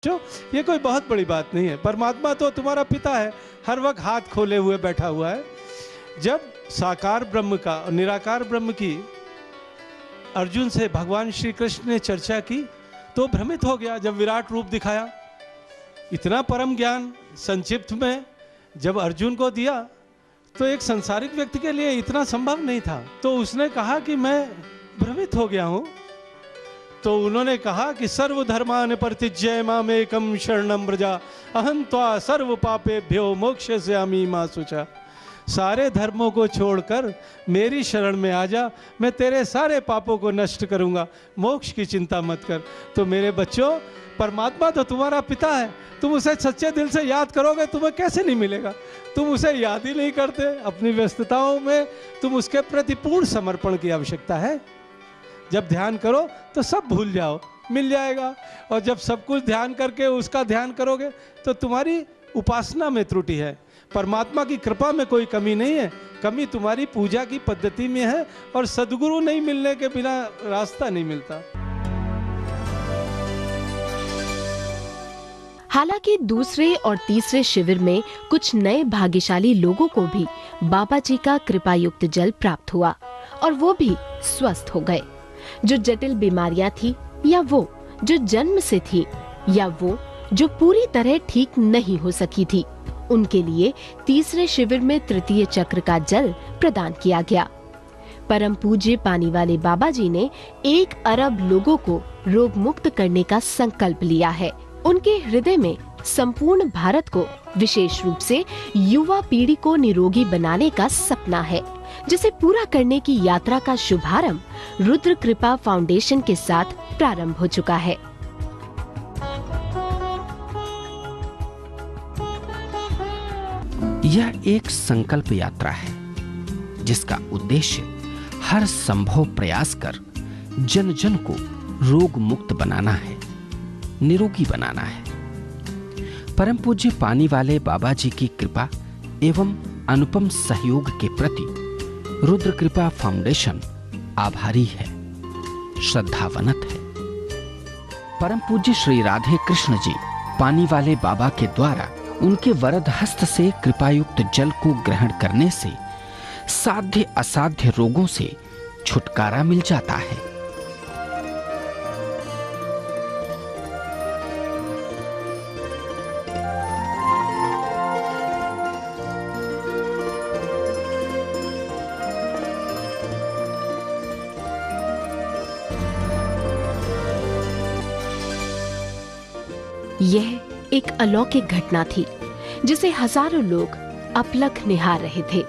जो ये कोई बहुत बड़ी बात नहीं है। परमात्मा तो तुम्हारा पिता है, हर वक्त हाथ खोले हुए बैठा हुआ है। जब साकार ब्रह्म का और निराकार ब्रह्म की अर्जुन से भगवान श्री कृष्ण ने चर्चा की तो भ्रमित हो गया। जब विराट रूप दिखाया, इतना परम ज्ञान संक्षिप्त में जब अर्जुन को दिया तो एक संसारिक व्यक्ति के लिए इतना संभव नहीं था। तो उसने कहा कि मैं भ्रमित हो गया हूं। तो उन्होंने कहा कि सर्वधर्मान परित्यज्य मामेकं शरणं व्रजा अहं त्वा सर्व पापेभ्यो मोक्षयिष्यामि मा शुचा। सारे धर्मों को छोड़कर मेरी शरण में आ जा, मैं तेरे सारे पापों को नष्ट करूंगा, मोक्ष की चिंता मत कर। तो मेरे बच्चों, परमात्मा तो तुम्हारा पिता है, तुम उसे सच्चे दिल से याद करोगे, तुम्हें कैसे नहीं मिलेगा। तुम उसे याद ही नहीं करते। अपनी व्यस्तताओं में तुम उसके प्रति पूर्ण समर्पण की आवश्यकता है। जब ध्यान करो तो सब भूल जाओ, मिल जाएगा। और जब सब कुछ ध्यान करके उसका ध्यान करोगे तो तुम्हारी उपासना में त्रुटि है, परमात्मा की कृपा में कोई कमी नहीं है। कमी तुम्हारी पूजा की पद्धति में है, और सद्गुरु नहीं मिलने के बिना रास्ता नहीं मिलता। हालांकि दूसरे और तीसरे शिविर में कुछ नए भाग्यशाली लोगों को भी बाबा जी का कृपायुक्त जल प्राप्त हुआ और वो भी स्वस्थ हो गए। जो जटिल बीमारियां थी, या वो जो जन्म से थी, या वो जो पूरी तरह ठीक नहीं हो सकी थी, उनके लिए तीसरे शिविर में तृतीय चक्र का जल प्रदान किया गया। परम पूज्य पानी वाले बाबा जी ने 1 अरब लोगों को रोग मुक्त करने का संकल्प लिया है। उनके हृदय में संपूर्ण भारत को, विशेष रूप से युवा पीढ़ी को निरोगी बनाने का सपना है, जिसे पूरा करने की यात्रा का शुभारंभ रुद्र कृपा फाउंडेशन के साथ प्रारंभ हो चुका है। यह एक संकल्प यात्रा है जिसका उद्देश्य हर संभव प्रयास कर जन जन को रोग मुक्त बनाना है, निरोगी बनाना है। परम पूज्य पानी वाले बाबा जी की कृपा एवं अनुपम सहयोग के प्रति रुद्र कृपा फाउंडेशन आभारी है, श्रद्धावनत है। परम पूज्य श्री राधे कृष्ण जी पानी वाले बाबा के द्वारा उनके वरद हस्त से कृपायुक्त जल को ग्रहण करने से साध्य असाध्य रोगों से छुटकारा मिल जाता है। यह एक अलौकिक घटना थी जिसे हजारों लोग अपलक निहार रहे थे।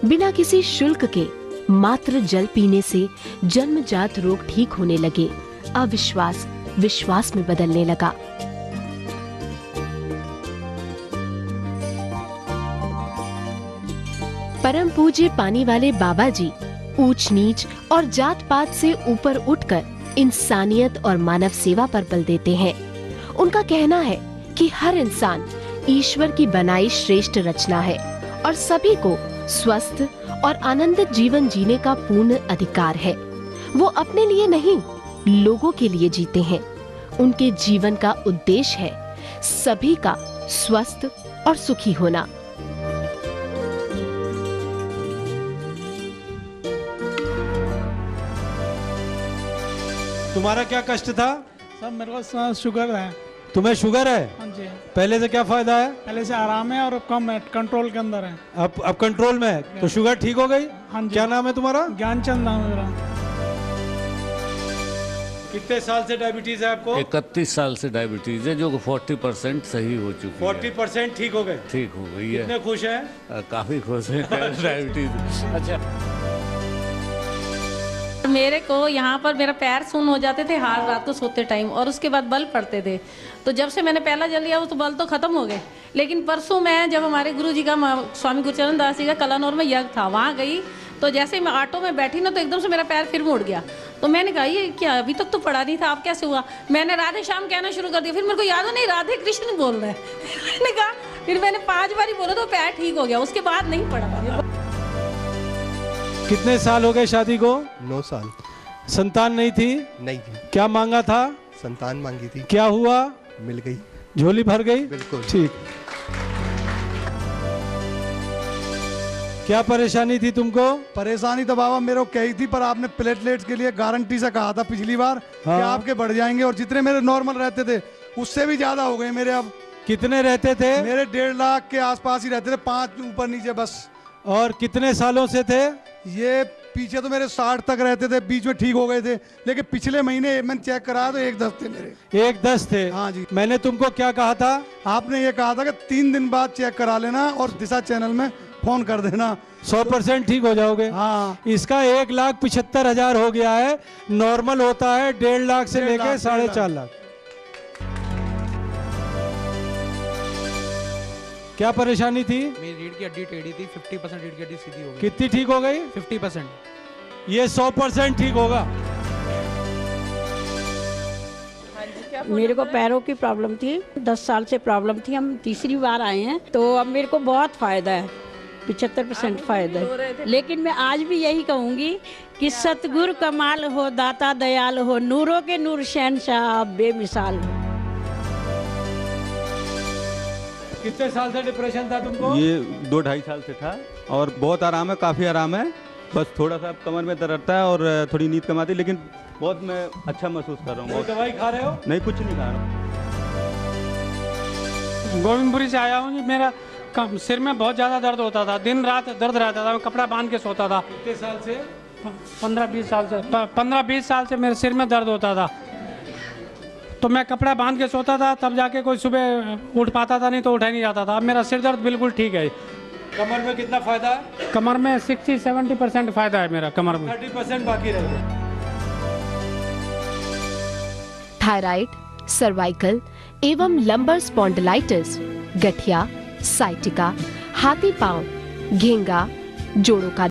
बिना किसी शुल्क के मात्र जल पीने से जन्मजात रोग ठीक होने लगे। अविश्वास विश्वास में बदलने लगा। परम पूज्य पानी वाले बाबा जी ऊंच नीच और जात पात से ऊपर उठकर इंसानियत और मानव सेवा पर बल देते हैं। उनका कहना है कि हर इंसान ईश्वर की बनाई श्रेष्ठ रचना है और सभी को स्वस्थ और आनंदित जीवन जीने का पूर्ण अधिकार है। वो अपने लिए नहीं, लोगों के लिए जीते हैं। उनके जीवन का उद्देश्य है सभी का स्वस्थ और सुखी होना। तुम्हारा क्या कष्ट था? सब मेरे को शुगर है। तुम्हें शुगर है? हाँ जी। पहले से क्या फायदा है? पहले से आराम है और अब कम है, कंट्रोल के अंदर है। अब कंट्रोल में है, तो शुगर ठीक हो गई? हाँ जी। क्या नाम है तुम्हारा? ज्ञानचंद नाम है मेरा। कितने साल से डायबिटीज है आपको? 31 साल से डायबिटीज है, जो 40% सही हो चुकी है। 40% ठीक हो गए? ठीक हो गई है। कितने खुश हैं? काफी खुश है डायबिटीज। अच्छा, मेरे को यहाँ पर मेरा पैर सुन्न हो जाते थे हार रात को सोते टाइम, और उसके बाद बल पड़ते थे। तो जब से मैंने पहला जल लिया वो तो बल तो खत्म हो गए। लेकिन परसों मैं जब हमारे गुरु जी का, स्वामी गुरुचरण दास जी का कलानौर में यज्ञ था, वहाँ गई तो जैसे ही मैं ऑटो में बैठी ना तो एकदम से मेरा पैर फिर मुड़ गया। तो मैंने कहा ये क्या, अभी तक तो पड़ा नहीं था, अब कैसे हुआ? मैंने राधे श्याम कहना शुरू कर दिया। फिर मेरे को याद हो नहीं राधे कृष्ण बोल रहे हैं। मैंने कहा, फिर मैंने 5 बार ही बोला तो पैर ठीक हो गया, उसके बाद नहीं पड़ा। कितने साल हो गए शादी को? 9 साल। संतान नहीं थी? नहीं थी। क्या मांगा था? संतान मांगी थी। क्या हुआ? मिल गई। झोली भर गई? बिल्कुल। ठीक। क्या परेशानी थी तुमको? परेशानी तो बाबा मेरे को कही थी, पर आपने प्लेटलेट्स के लिए गारंटी से कहा था पिछली बार कि हाँ। आपके बढ़ जाएंगे, और जितने मेरे नॉर्मल रहते थे उससे भी ज्यादा हो गए मेरे अब। कितने रहते थे? मेरे 1.5 लाख के आसपास ही रहते थे, 5 ऊपर नीचे बस। और कितने सालों से थे? ये पीछे तो मेरे 60 तक रहते थे, बीच में ठीक हो गए थे, लेकिन पिछले महीने मैंने चेक कराया तो 1.10 थे मेरे। 1.10 थे? हाँ जी। मैंने तुमको क्या कहा था? आपने ये कहा था कि 3 दिन बाद चेक करा लेना और दिशा चैनल में फोन कर देना, 100% ठीक हो जाओगे। हाँ। इसका 1,75,000 हो गया है। नॉर्मल होता है 1.5 लाख से 1.5 लेके लाख, 4.5 लाख। क्या परेशानी थी? मेरी रीढ़ की हड्डी टेढ़ी थी, 50% रीढ़ की हड्डी सीधी हो गई। कितनी ठीक हो गई? 50%। ये 100% ठीक होगा। मेरे को पैरों की प्रॉब्लम थी, 10 साल से प्रॉब्लम थी। हम तीसरी बार आए हैं तो अब मेरे को बहुत फायदा है, 75% फायदा है। लेकिन मैं आज भी यही कहूँगी कि सतगुरु कमाल हो, दाता दयाल हो, नूरों के नूर शहंशाह आप बेमिसाल हो। कितने साल से डिप्रेशन था तुमको? ये 2-2.5 साल से था और बहुत आराम है, काफ़ी आराम है। बस थोड़ा सा कमर में दर्द रहता है और थोड़ी नींद कम आती है, लेकिन बहुत मैं अच्छा महसूस कर रहा हूँ। दवाई खा रहे हो? नहीं, कुछ नहीं खा रहा हूँ। गोविंदपुरी से आया हूँ जी। मेरा सिर में बहुत ज़्यादा दर्द होता था, दिन रात दर्द रहता था, मैं कपड़ा बांध के सोता था। कितने साल से? 15-20 साल से। 15-20 साल से मेरे सिर में दर्द होता था, तो मैं कपड़ा बांध के सोता था, तब जाके कोई सुबह उठ पाता था, नहीं तो उठा नहीं जाता था। अब मेरा सिर दर्द बिल्कुल ठीक है। कमर में कितना फायदा है? कमर में 60-70% फायदा है मेरा कमर में। 30% बाकी रह गया। थायराइड, सर्वाइकल एवं लंबर स्पॉन्डिलाइटिस, गठिया, साइटिका, हाथी पांव, घेंगा, जोड़ों का